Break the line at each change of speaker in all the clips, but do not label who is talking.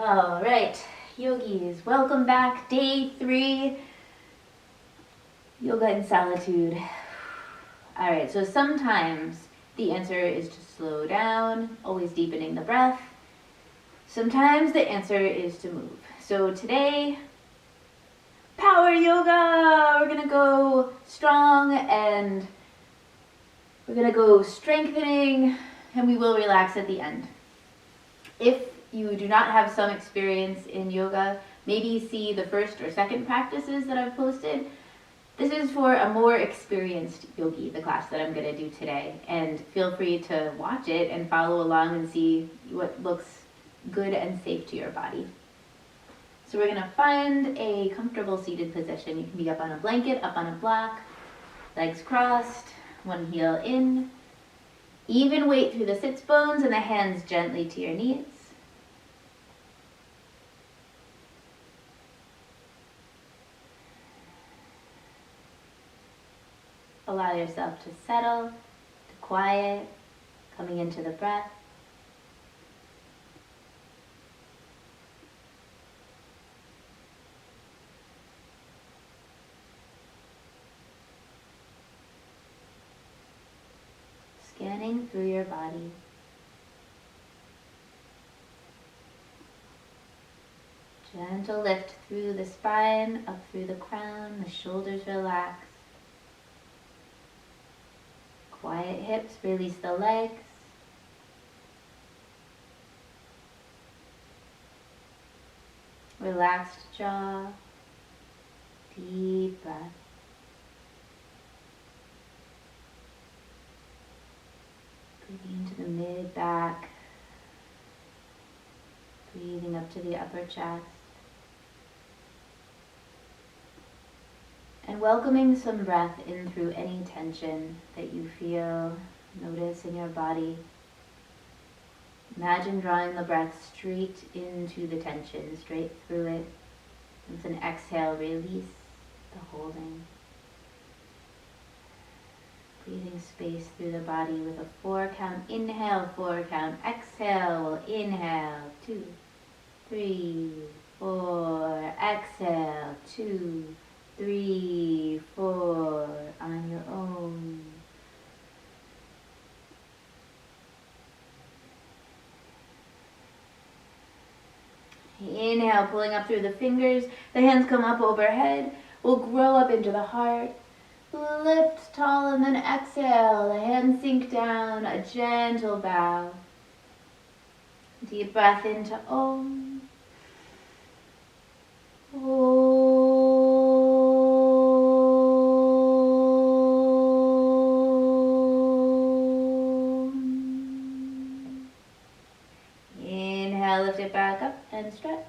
All right, yogis, welcome back. Day 3, yoga in solitude. All right, so sometimes the answer is to slow down, always deepening the breath. Sometimes the answer is to move. So today, power yoga. We're gonna go strong and we're gonna go strengthening, and we will relax at the end. If you do not have some experience in yoga, maybe see the first or second practices that I've posted. This is for a more experienced yogi, the class that I'm going to do today. And feel free to watch it and follow along and see what looks good and safe to your body. So we're going to find a comfortable seated position. You can be up on a blanket, up on a block, legs crossed, one heel in. Even weight through the sits bones and the hands gently to your knees. Allow yourself to settle, to quiet, coming into the breath. Scanning through your body. Gentle lift through the spine, up through the crown, the shoulders relax. Quiet hips, release the legs. Relaxed jaw, deep breath. Breathing into the mid-back, breathing up to the upper chest. And welcoming some breath in through any tension that you feel, notice in your body. Imagine drawing the breath straight into the tension, straight through it. With an exhale, release the holding. Breathing space through the body with a 4 count. Inhale, 4 count. Exhale, we'll inhale. 2, 3, 4. Exhale, 2, 3, 4, on your own. Inhale, pulling up through the fingers. The hands come up overhead. We'll grow up into the heart. Lift tall and then exhale. The hands sink down, a gentle bow. Deep breath into Om. Inhale, lift it back up and stretch.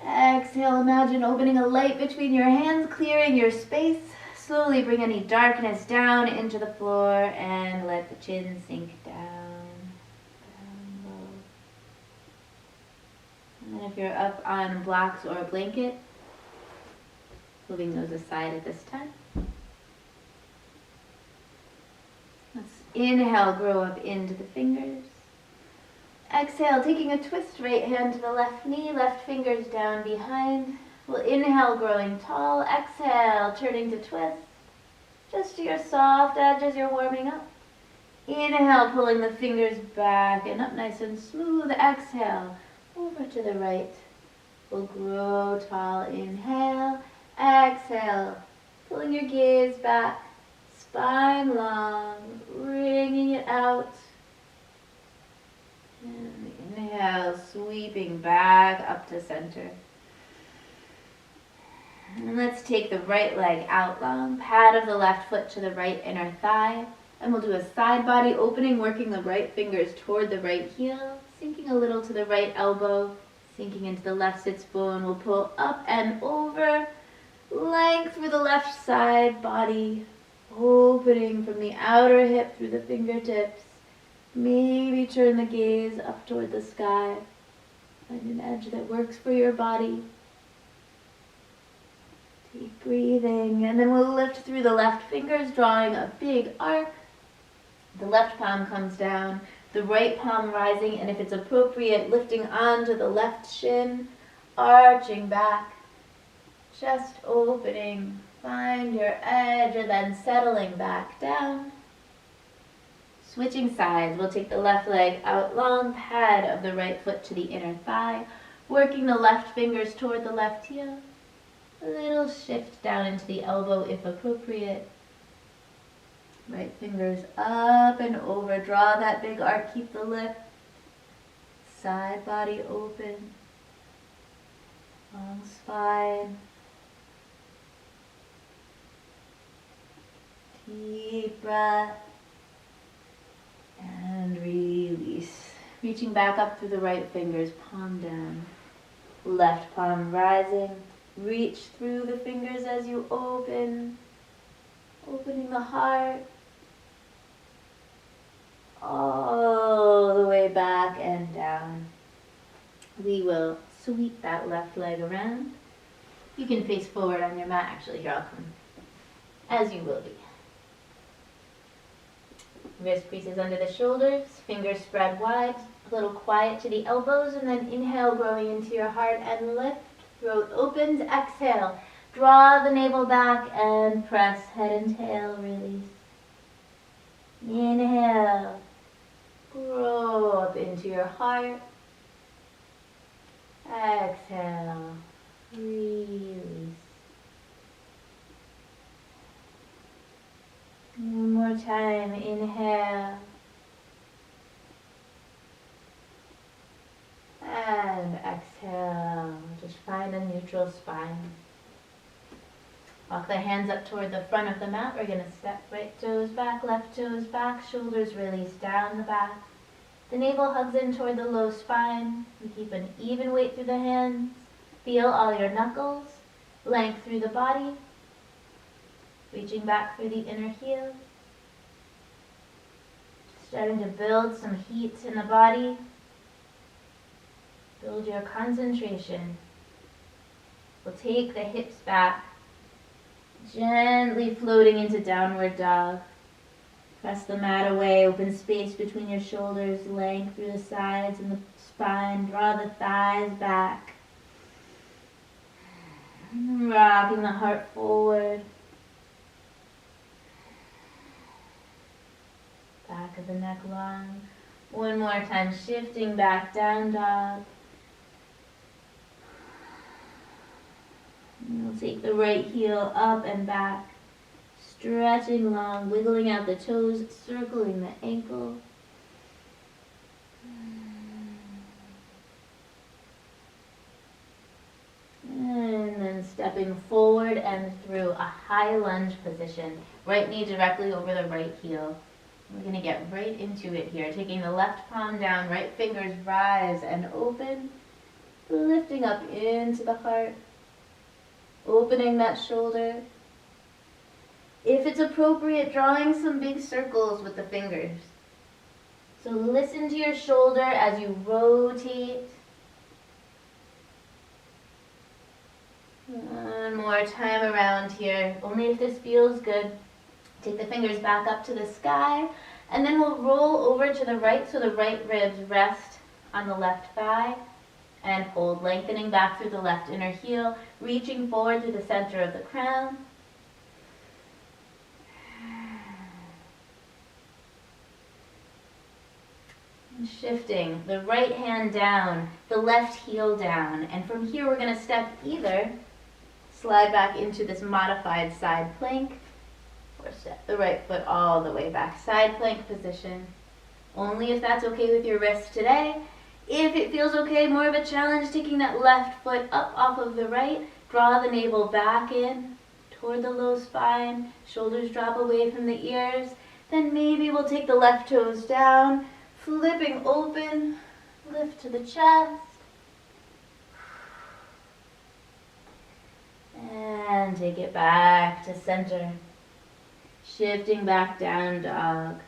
Exhale, imagine opening a light between your hands, clearing your space. Slowly bring any darkness down into the floor and let the chin sink down low. And then if you're up on blocks or a blanket, moving those aside at this time. Let's inhale, grow up into the fingers. Exhale, taking a twist, right hand to the left knee, left fingers down behind. We'll inhale, growing tall. Exhale, turning to twist. Just to your soft edge as you're warming up. Inhale, pulling the fingers back and up nice and smooth. Exhale, over to the right. We'll grow tall. Inhale, exhale, pulling your gaze back. Spine long, bringing it out. And inhale, sweeping back up to center. And let's take the right leg out long, pad of the left foot to the right inner thigh. And we'll do a side body opening, working the right fingers toward the right heel, sinking a little to the right elbow, sinking into the left sits bone. We'll pull up and over, length through the left side body, opening from the outer hip through the fingertips. Maybe turn the gaze up toward the sky. Find an edge that works for your body. Deep breathing, and then we'll lift through the left fingers, drawing a big arc. The left palm comes down, The right palm rising, and if it's appropriate, lifting onto the left shin, arching back, chest opening. Find your edge and then settling back down. Switching sides, we'll take the left leg out long, pad of the right foot to the inner thigh, working the left fingers toward the left heel. A little shift down into the elbow if appropriate. Right fingers up and over, draw that big arc, keep the lift. Side body open. Long spine. Deep breath. And release. Reaching back up through the right fingers, palm down. Left palm rising. Reach through the fingers as you open. Opening the heart. All the way back and down. We will sweep that left leg around. You can face forward on your mat. Actually, here I'll come. As you will be. Wrist creases under the shoulders, fingers spread wide, a little quiet to the elbows, and then inhale, growing into your heart and lift. Throat opens, exhale. Draw the navel back and press head and tail, release. Inhale. Grow up into your heart. Exhale. Release. One more time. Inhale. And exhale. Just find a neutral spine. Walk the hands up toward the front of the mat. We're going to step right toes back, left toes back, shoulders release down the back. The navel hugs in toward the low spine. We keep an even weight through the hands. Feel all your knuckles. Length through the body. Reaching back through the inner heel. Starting to build some heat in the body. Build your concentration. We'll take the hips back. Gently floating into downward dog. Press the mat away, open space between your shoulders, length through the sides and the spine. Draw the thighs back. Rocking the heart forward. Back of the neck long. One more time, shifting back, down dog. And we'll take the right heel up and back. Stretching long, wiggling out the toes, circling the ankle. And then stepping forward and through a high lunge position. Right knee directly over the right heel. We're going to get right into it here. Taking the left palm down, right fingers rise and open. Lifting up into the heart. Opening that shoulder. If it's appropriate, drawing some big circles with the fingers. So listen to your shoulder as you rotate. One more time around here. Only if this feels good. Take the fingers back up to the sky. And then we'll roll over to the right so the right ribs rest on the left thigh. And hold, lengthening back through the left inner heel, reaching forward through the center of the crown. And shifting the right hand down, the left heel down. And from here we're going to step either, slide back into this modified side plank, or step the right foot all the way back. Side plank position. Only if that's okay with your wrist today. If it feels okay, more of a challenge, taking that left foot up off of the right. Draw the navel back in toward the low spine. Shoulders drop away from the ears. Then maybe we'll take the left toes down. Flipping open. Lift to the chest. And take it back to center. Shifting back down dog.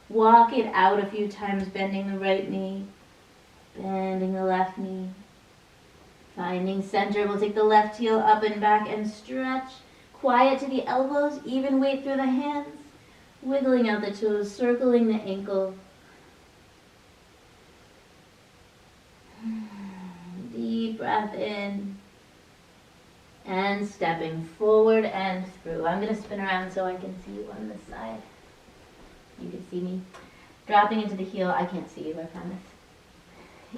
Walk it out a few times, bending the right knee. Bending the left knee. Finding center, we'll take the left heel up and back and stretch. Quiet to the elbows, even weight through the hands. Wiggling out the toes, circling the ankle. deep breath in. And stepping forward and through. I'm going to spin around so I can see you on this side. You can see me. Dropping into the heel. I can't see you, I promise.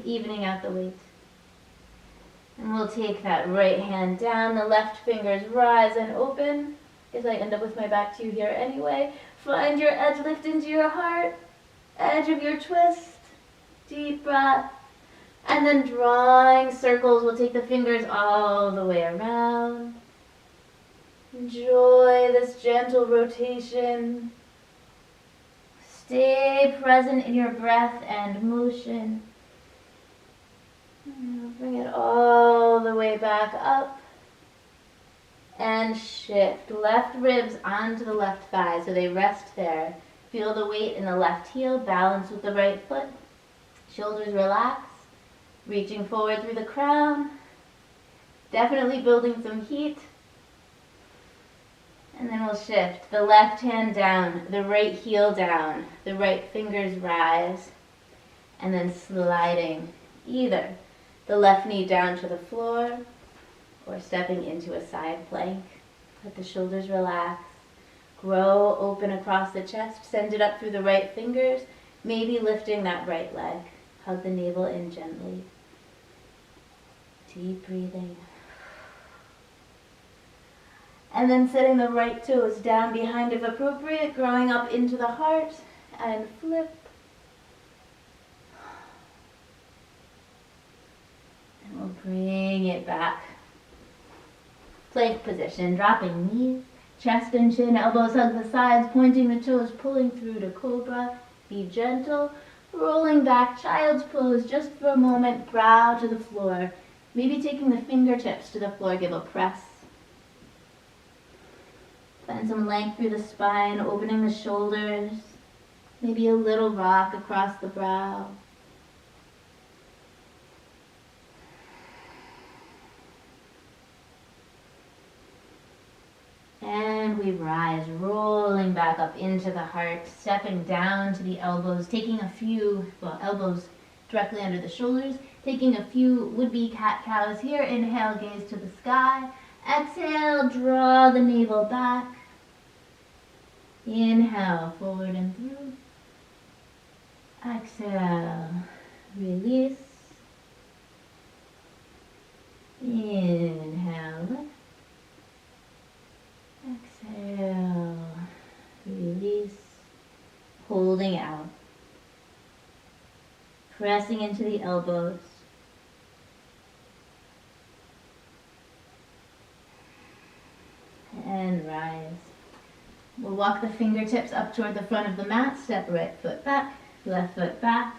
Evening out the weight. And we'll take that right hand down. The left fingers rise and open. Guess I end up with my back to you here anyway. Find your edge, lift into your heart. Edge of your twist. Deep breath. And then drawing circles, we'll take the fingers all the way around. Enjoy this gentle rotation. Stay present in your breath and motion. Bring it all the way back up. And shift. Left ribs onto the left thigh so they rest there. Feel the weight in the left heel. Balance with the right foot. Shoulders relax. Reaching forward through the crown. Definitely building some heat. And then we'll shift. The left hand down, the right heel down, the right fingers rise. And then sliding either the left knee down to the floor or stepping into a side plank. Let the shoulders relax. Grow open across the chest. Send it up through the right fingers. Maybe lifting that right leg. Hug the navel in gently. Deep breathing. And then setting the right toes down behind if appropriate, growing up into the heart and flip. And we'll bring it back. Plank position, dropping knees, chest and chin, elbows hug the sides, pointing the toes, pulling through to cobra. Be gentle. Rolling back, child's pose, just for a moment, brow to the floor. Maybe taking the fingertips to the floor, give a press. Find some length through the spine, opening the shoulders. Maybe a little rock across the brow. And we rise, rolling back up into the heart, stepping down to the elbows, taking a few, elbows directly under the shoulders, taking a few would-be cat-cows here. Inhale, gaze to the sky. Exhale, draw the navel back. Inhale, forward and through. Exhale, release. Inhale, lift. Exhale, release, holding out, pressing into the elbows, and rise. We'll walk the fingertips up toward the front of the mat, step right foot back, left foot back,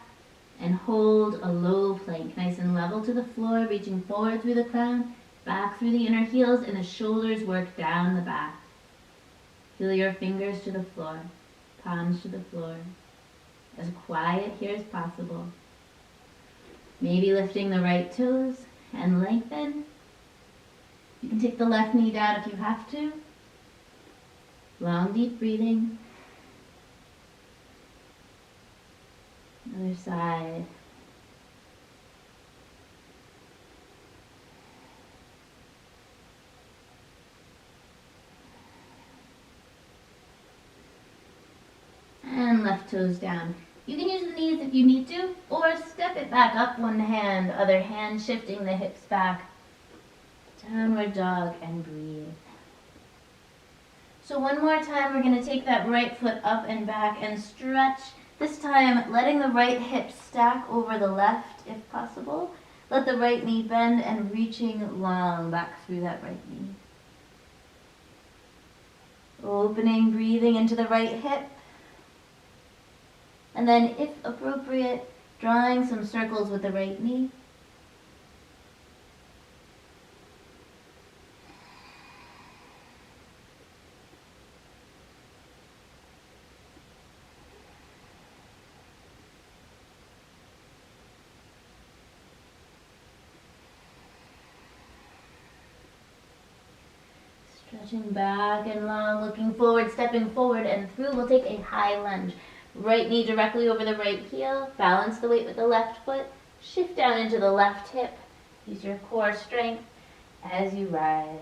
and hold a low plank, nice and level to the floor, reaching forward through the crown, back through the inner heels, and the shoulders work down the back. Feel your fingers to the floor, palms to the floor. As quiet here as possible. Maybe lifting the right toes and lengthen. You can take the left knee down if you have to. Long, deep breathing. Other side. And left toes down. You can use the knees if you need to, or step it back up one hand, other hand shifting the hips back. Downward dog and breathe. So one more time, we're going to take that right foot up and back and stretch. This time, letting the right hip stack over the left if possible. Let the right knee bend and reaching long back through that right knee. Opening, breathing into the right hip. And then, if appropriate, drawing some circles with the right knee. Stretching back and long, looking forward, stepping forward and through. We'll take a high lunge. Right knee directly over the right heel. Balance the weight with the left foot. Shift down into the left hip. Use your core strength as you rise.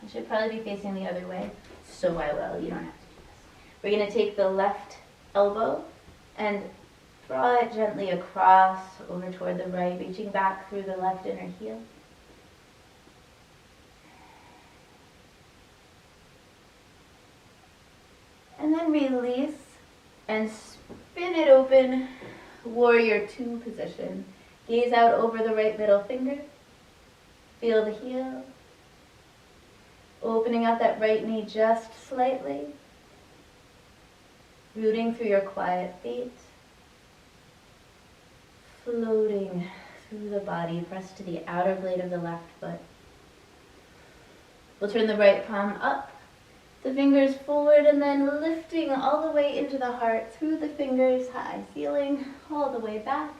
I should probably be facing the other way, so I will. You don't have to do this. We're going to take the left elbow and draw it gently across over toward the right, reaching back through the left inner heel. And then release and spin it open, warrior two position. Gaze out over the right middle finger. Feel the heel. Opening up that right knee just slightly. Rooting through your quiet feet. Floating through the body, press to the outer blade of the left foot. We'll turn the right palm up, the fingers forward, and then lifting all the way into the heart, through the fingers, high ceiling, all the way back.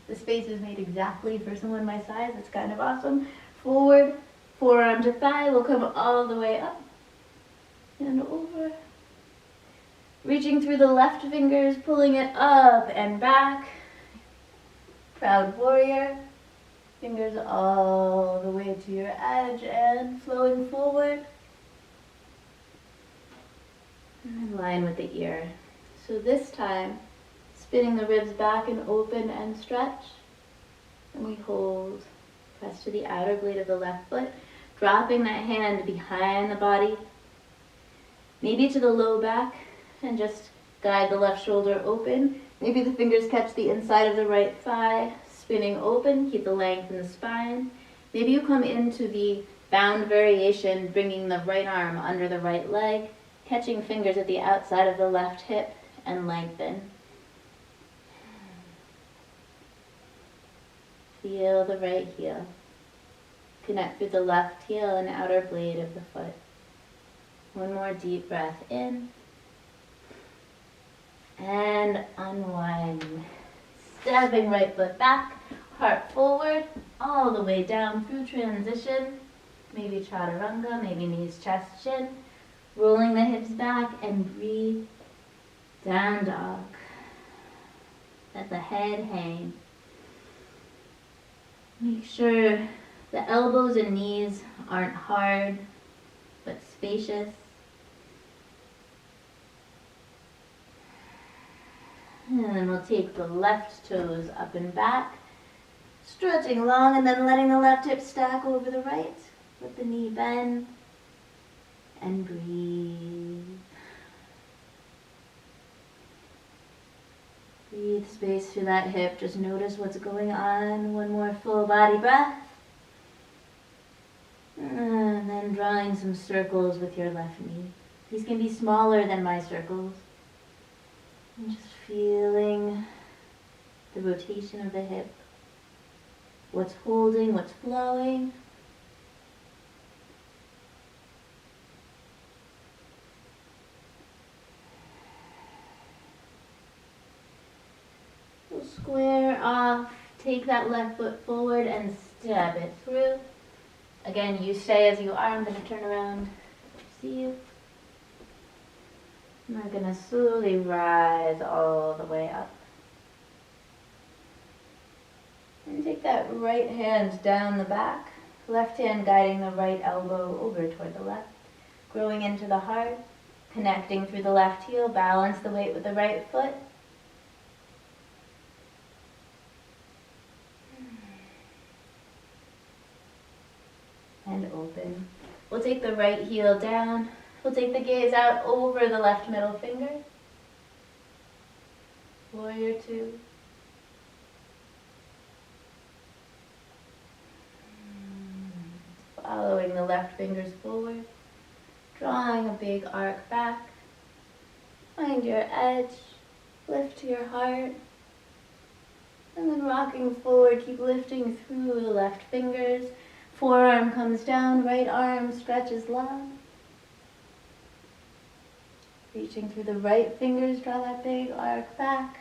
The space is made exactly for someone my size. It's kind of awesome. Forward, forearm to thigh, we'll come all the way up and over. Reaching through the left fingers, pulling it up and back. Proud warrior. Fingers all the way to your edge and flowing forward. And in line with the ear. So this time, spinning the ribs back and open and stretch. And we hold. Press to the outer blade of the left foot. Dropping that hand behind the body. Maybe to the low back. And just guide the left shoulder open. Maybe the fingers catch the inside of the right thigh, spinning open, keep the length in the spine. Maybe you come into the bound variation, bringing the right arm under the right leg, catching fingers at the outside of the left hip, and lengthen. Feel the right heel. Connect through the left heel and outer blade of the foot. One more deep breath in. And unwind. Stepping right foot back, heart forward, all the way down through transition. Maybe chaturanga, maybe knees, chest, chin. Rolling the hips back and breathe. Down dog. Let the head hang. Make sure the elbows and knees aren't hard, but spacious. And then we'll take the left toes up and back, stretching long and then letting the left hip stack over the right. Let the knee bend and breathe. Breathe space through that hip. Just notice what's going on. One more full body breath. And then drawing some circles with your left knee. These can be smaller than my circles. And just feeling the rotation of the hip. What's holding, what's flowing. We'll square off, take that left foot forward and step it through. Again, you stay as you are. I'm going to turn around. See you. And we're going to slowly rise all the way up. And take that right hand down the back. Left hand guiding the right elbow over toward the left. Growing into the heart. Connecting through the left heel. Balance the weight with the right foot. And open. We'll take the right heel down. We'll take the gaze out over the left middle finger. Warrior two. Following the left fingers forward. Drawing a big arc back. Find your edge. Lift to your heart. And then rocking forward, keep lifting through the left fingers. Forearm comes down, right arm stretches long. Reaching through the right fingers, draw that big arc back.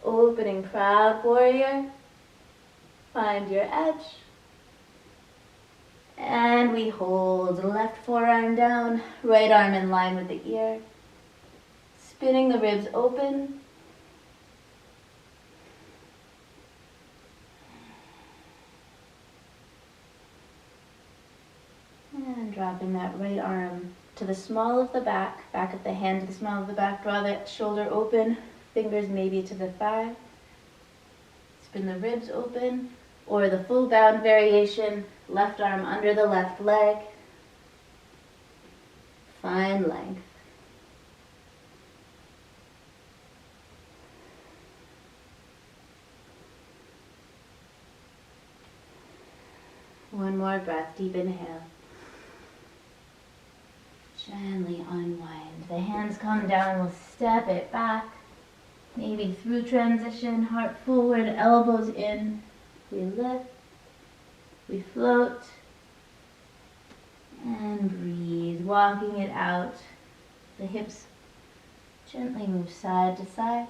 Opening proud warrior. Find your edge. And we hold. Left forearm down, right arm in line with the ear. Spinning the ribs open. And dropping that right arm to the small of the back, back of the hand to the small of the back. Draw that shoulder open, fingers maybe to the thigh. Spin the ribs open, or the full bound variation, left arm under the left leg. Find length. One more breath, deep inhale. Gently unwind. The hands come down, we'll step it back. Maybe through transition, heart forward, elbows in. We lift, we float, and breathe, walking it out. The hips gently move side to side.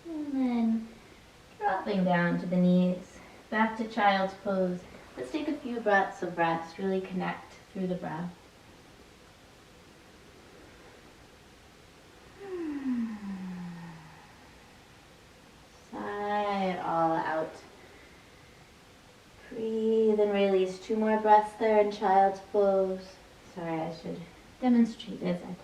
And then dropping down to the knees, back to child's pose. Let's take a few breaths of rest, really connect through the breath. Sigh it all out. Breathe and release. 2 more breaths there in child's pose. Sorry, I should demonstrate as I talk.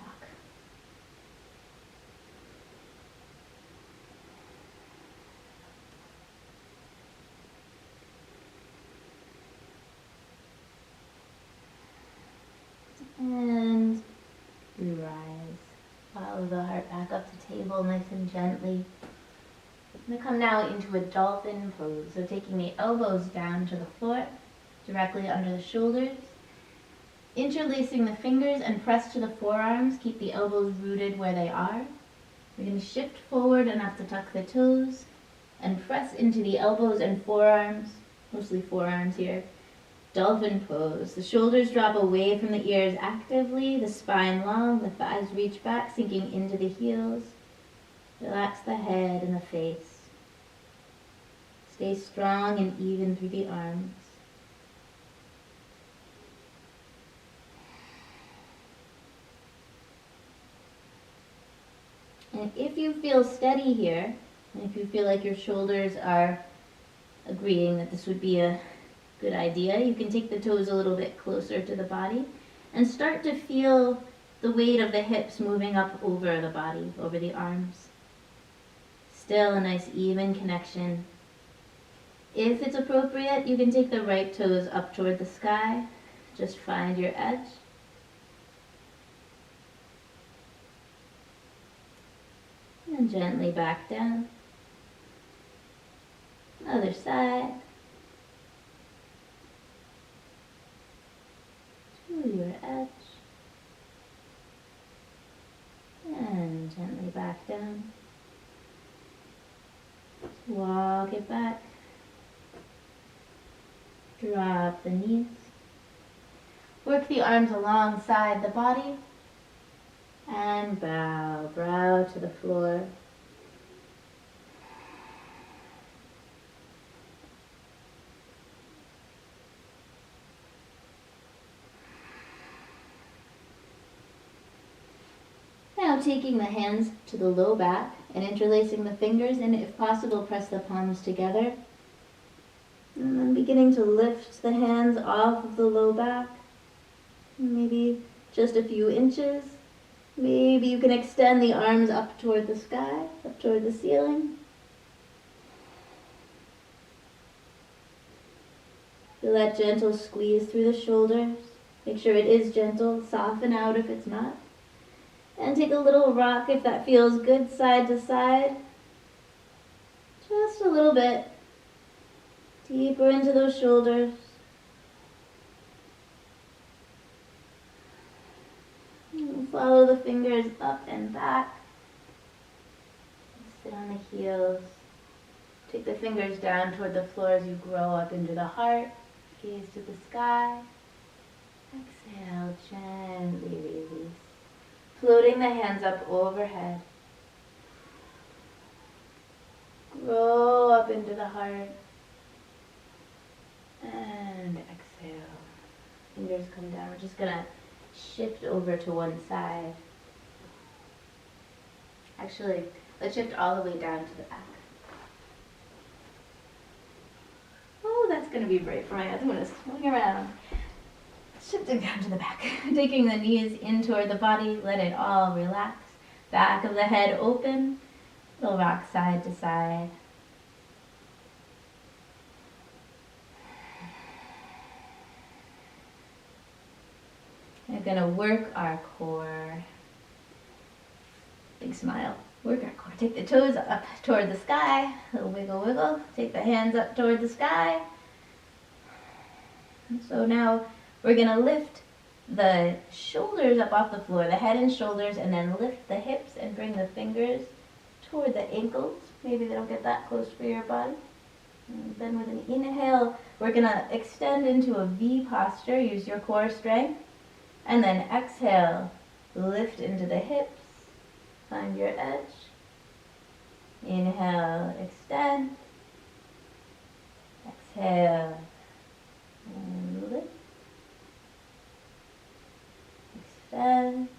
And we rise. Follow the heart back up to table nice and gently. I'm going to come now into a dolphin pose. So taking the elbows down to the floor, directly under the shoulders. Interlacing the fingers and press to the forearms. Keep the elbows rooted where they are. We're going to shift forward enough to tuck the toes and press into the elbows and forearms, mostly forearms here. Dolphin pose. The shoulders drop away from the ears actively, the spine long, the thighs reach back, sinking into the heels. Relax the head and the face. Stay strong and even through the arms. And if you feel steady here, and if you feel like your shoulders are agreeing that this would be a good idea, you can take the toes a little bit closer to the body and start to feel the weight of the hips moving up over the body, over the arms. Still a nice even connection. If it's appropriate, you can take the right toes up toward the sky. Just find your edge. And gently back down. Other side. To your edge. And gently back down. Walk it back. Drop the knees. Work the arms alongside the body. And bow, brow to the floor. Now taking the hands to the low back and interlacing the fingers, and if possible press the palms together. And then beginning to lift the hands off of the low back, maybe just a few inches. Maybe you can extend the arms up toward the sky, up toward the ceiling. Feel that gentle squeeze through the shoulders. Make sure it is gentle, soften out if it's not. And take a little rock if that feels good, side to side. Just a little bit. Deeper into those shoulders. And follow the fingers up and back. Sit on the heels. Take the fingers down toward the floor as you grow up into the heart. Gaze to the sky. Exhale, gently release. Floating the hands up overhead. Grow up up into the heart. And exhale. Fingers come down. We're just gonna shift over to one side. Actually, let's shift all the way down to the back. Oh, that's gonna be brave for my hands. I'm gonna swing around. Shifting down to the back. Taking the knees in toward the body. Let it all relax. Back of the head open. We'll rock side to side. We're gonna work our core. Big smile. Work our core. Take the toes up toward the sky. A little wiggle, wiggle. Take the hands up toward the sky. So now we're gonna lift the shoulders up off the floor, the head and shoulders, and then lift the hips and bring the fingers toward the ankles. Maybe they don't get that close for your body. And then with an inhale, we're gonna extend into a V posture. Use your core strength. And then exhale, lift into the hips. Find your edge. Inhale, extend. Exhale, and lift. Extend.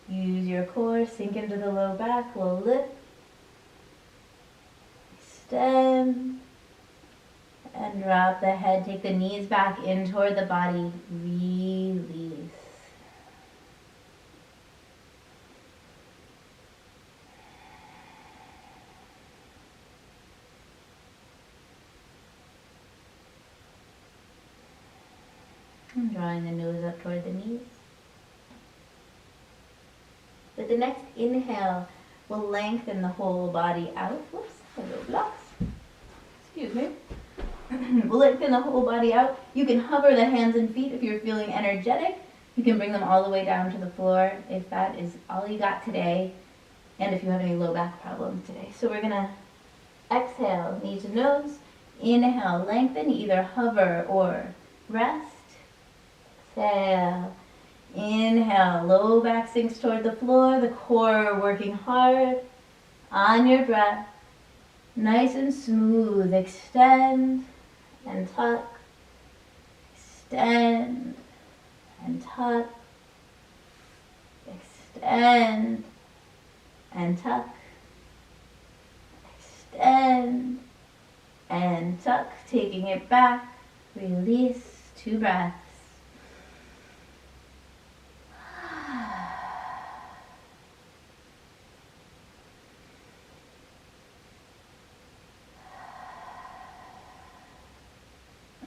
Use your core, sink into the low back. We'll lift. Extend. And drop the head. Take the knees back in toward the body. Release. And drawing the nose up toward the knees. With the next inhale, we'll lengthen the whole body out. Whoops, hello blocks. Excuse me. We'll lengthen the whole body out. You can hover the hands and feet if you're feeling energetic. You can bring them all the way down to the floor if that is all you got today, and if you have any low back problems today. So we're gonna exhale, knee to nose. Inhale, lengthen, either hover or rest. Exhale. Inhale, low back sinks toward the floor, the core working hard on your breath. Nice and smooth. Extend and tuck. Extend and tuck. Extend and tuck. Extend and tuck. Taking it back. Release. 2 breaths.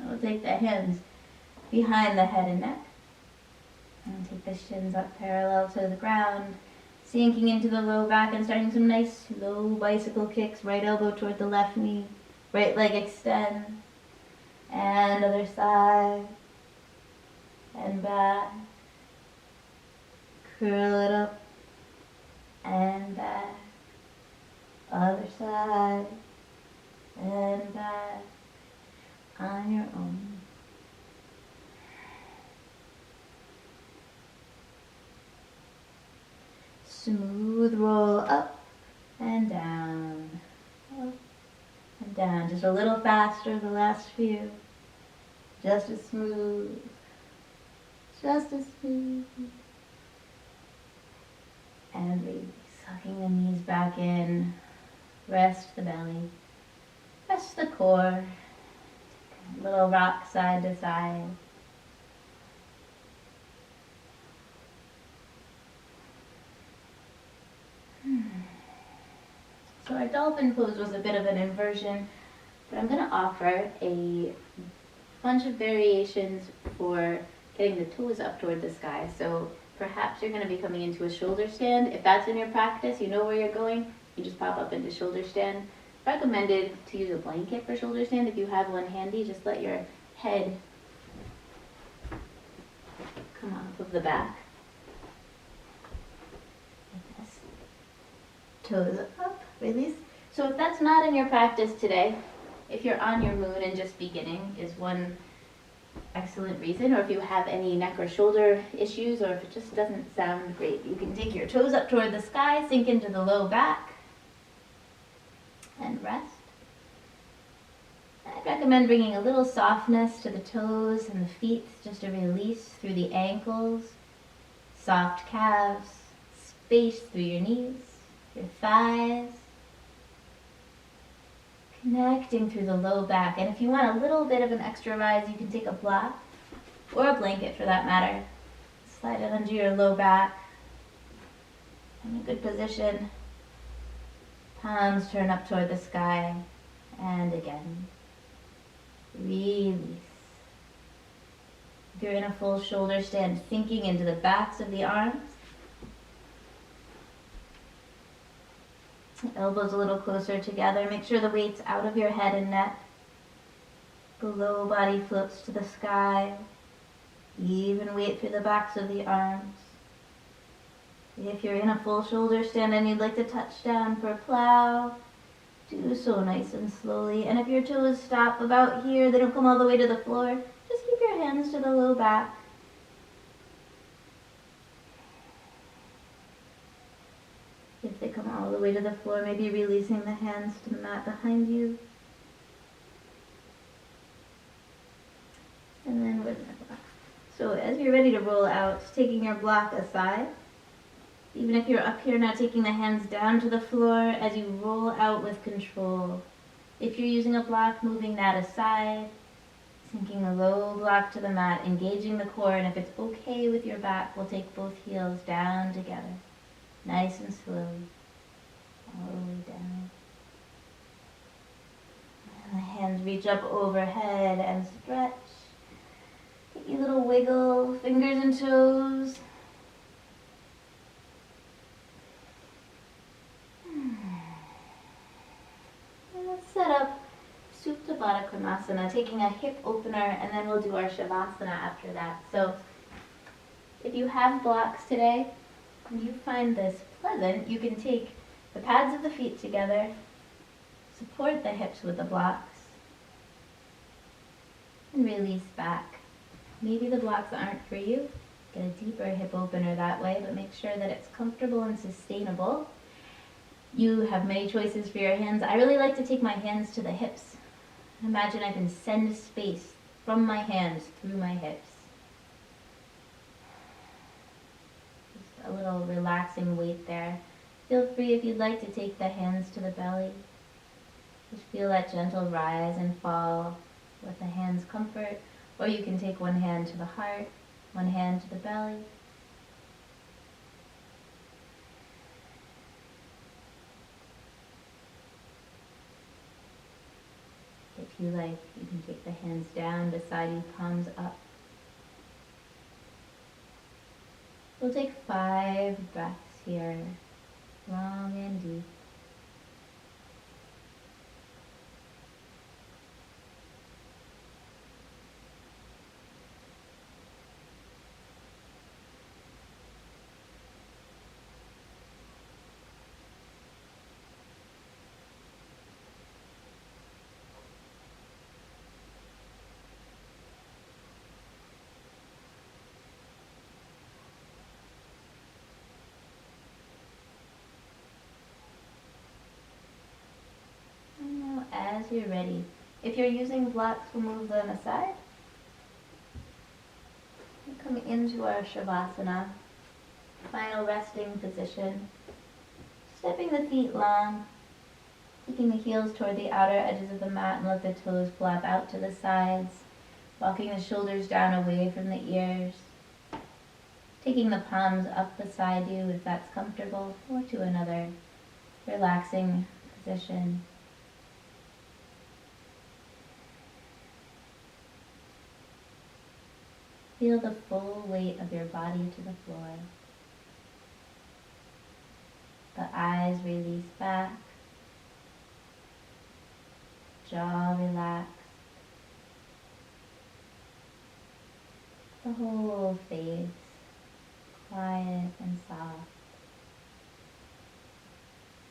We'll take the hands behind the head and neck. And take the shins up parallel to the ground. Sinking into the low back and starting some nice slow bicycle kicks. Right elbow toward the left knee. Right leg extend. And other side. And back. Curl it up. And back. Other side. And back. On your own. Smooth roll up and down. Up and down. Just a little faster the last few. Just as smooth. Just as smooth. And release. Sucking the knees back in. Rest the belly. Rest the core. Little rock side to side. So our dolphin pose was a bit of an inversion, but I'm going to offer a bunch of variations for getting the toes up toward the sky. So perhaps you're going to be coming into a shoulder stand. If that's in your practice, you know where you're going, you just pop up into shoulder stand. Recommended to use a blanket for shoulder stand. If you have one handy, just let your head come off of the back. Like this. Toes up, release. So if that's not in your practice today, if you're on your moon and just beginning is one excellent reason, or if you have any neck or shoulder issues, or if it just doesn't sound great, you can take your toes up toward the sky, sink into the low back, and rest. recommend bringing a little softness to the toes and the feet, just a release through the ankles, soft calves, space through your knees, your thighs, connecting through the low back. And if you want a little bit of an extra rise, you can take a block or a blanket for that matter. Slide it under your low back in a good position. Palms turn up toward the sky, and again, release. If you're in a full shoulder stand, sinking into the backs of the arms. Elbows a little closer together. Make sure the weight's out of your head and neck. The low body floats to the sky. Even weight through the backs of the arms. If you're in a full shoulder stand and you'd like to touch down for a plow, do so nice and slowly. And if your toes stop about here, they don't come all the way to the floor, just keep your hands to the low back. If they come all the way to the floor, maybe releasing the hands to the mat behind you. And then with the block. So as you're ready to roll out, taking your block aside. Even if you're up here now, taking the hands down to the floor as you roll out with control. If you're using a block, moving that aside, sinking a low block to the mat, engaging the core, and if it's okay with your back, we'll take both heels down together. Nice and slow, all the way down. And the hands reach up overhead and stretch. Take a little wiggle, fingers and toes. Set up Supta Baddha Konasana, taking a hip opener, and then we'll do our Shavasana after that. So if you have blocks today and you find this pleasant, you can take the pads of the feet together, support the hips with the blocks, and release back. Maybe the blocks aren't for you. Get a deeper hip opener that way, but make sure that it's comfortable and sustainable. You have many choices for your hands. I really like to take my hands to the hips. Imagine I can send space from my hands through my hips. Just a little relaxing weight there. Feel free if you'd like to take the hands to the belly. Just feel that gentle rise and fall with the hand's comfort. Or you can take one hand to the heart, one hand to the belly. If you like, you can take the hands down beside you, palms up. We'll take 5 breaths here, long and deep. As you're ready. If you're using blocks, we'll move them aside. We'll come into our Shavasana, final resting position. Stepping the feet long, taking the heels toward the outer edges of the mat and let the toes flap out to the sides, walking the shoulders down away from the ears, taking the palms up beside you if that's comfortable, or to another relaxing position. Feel the full weight of your body to the floor. The eyes release back. Jaw relaxed. The whole face quiet and soft.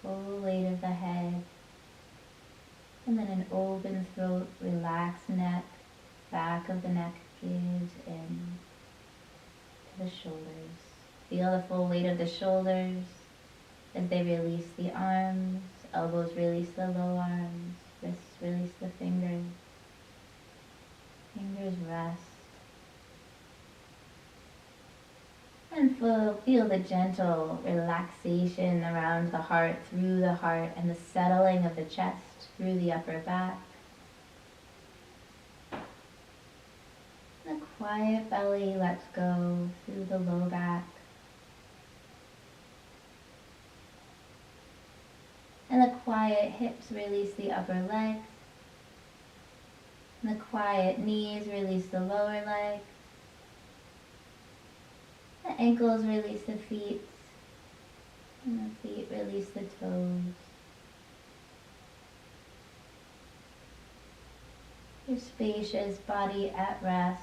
Full weight of the head. And then an open throat, relaxed neck, back of the neck gives in to the shoulders. Feel the full weight of the shoulders as they release the arms, elbows release the low arms, wrists release the fingers. Fingers rest. And feel the gentle relaxation around the heart, through the heart, and the settling of the chest through the upper back. The quiet belly lets go through the low back. And the quiet hips release the upper legs. And the quiet knees release the lower leg. The ankles release the feet. And the feet release the toes. Your spacious body at rest.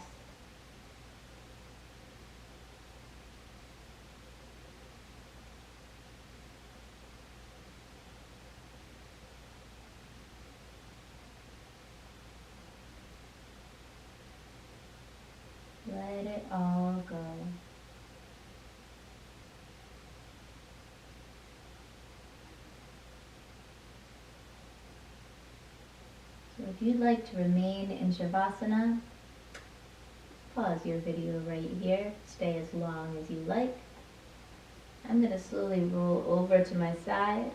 Let it all go. So if you'd like to remain in Shavasana, pause your video right here. Stay as long as you like. I'm going to slowly roll over to my side.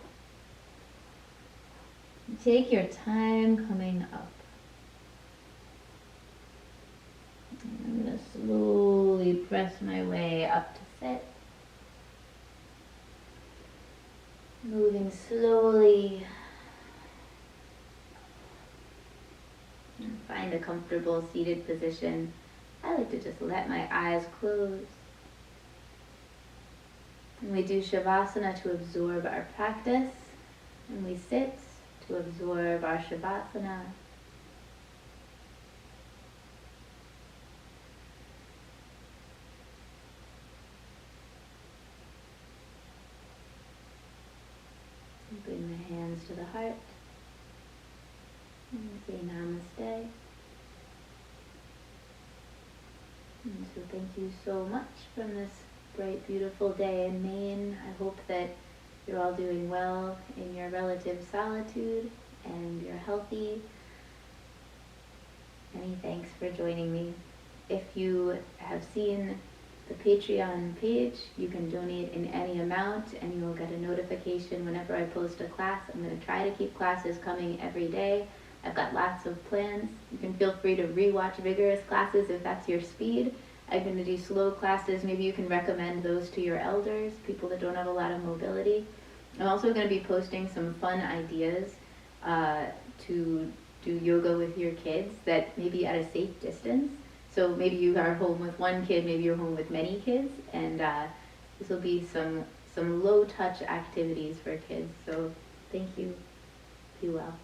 Take your time coming up. I'm going to slowly press my way up to sit. Moving slowly. And find a comfortable seated position. I like to just let my eyes close. And we do Shavasana to absorb our practice. And we sit to absorb our Shavasana. Bring the hands to the heart and say Namaste. And so thank you so much from this bright, beautiful day in Maine. I hope that you're all doing well in your relative solitude and you're healthy. Many thanks for joining me. If you have seen the Patreon page, you can donate in any amount and you will get a notification whenever I post a class. I'm going to try to keep classes coming every day. I've got lots of plans. You can feel free to rewatch vigorous classes if that's your speed. I'm going to do slow classes. Maybe you can recommend those to your elders, people that don't have a lot of mobility. I'm also going to be posting some fun ideas to do yoga with your kids that maybe at a safe distance. So maybe you are home with one kid, maybe you're home with many kids, and this will be some low touch activities for kids. So thank you. Be well.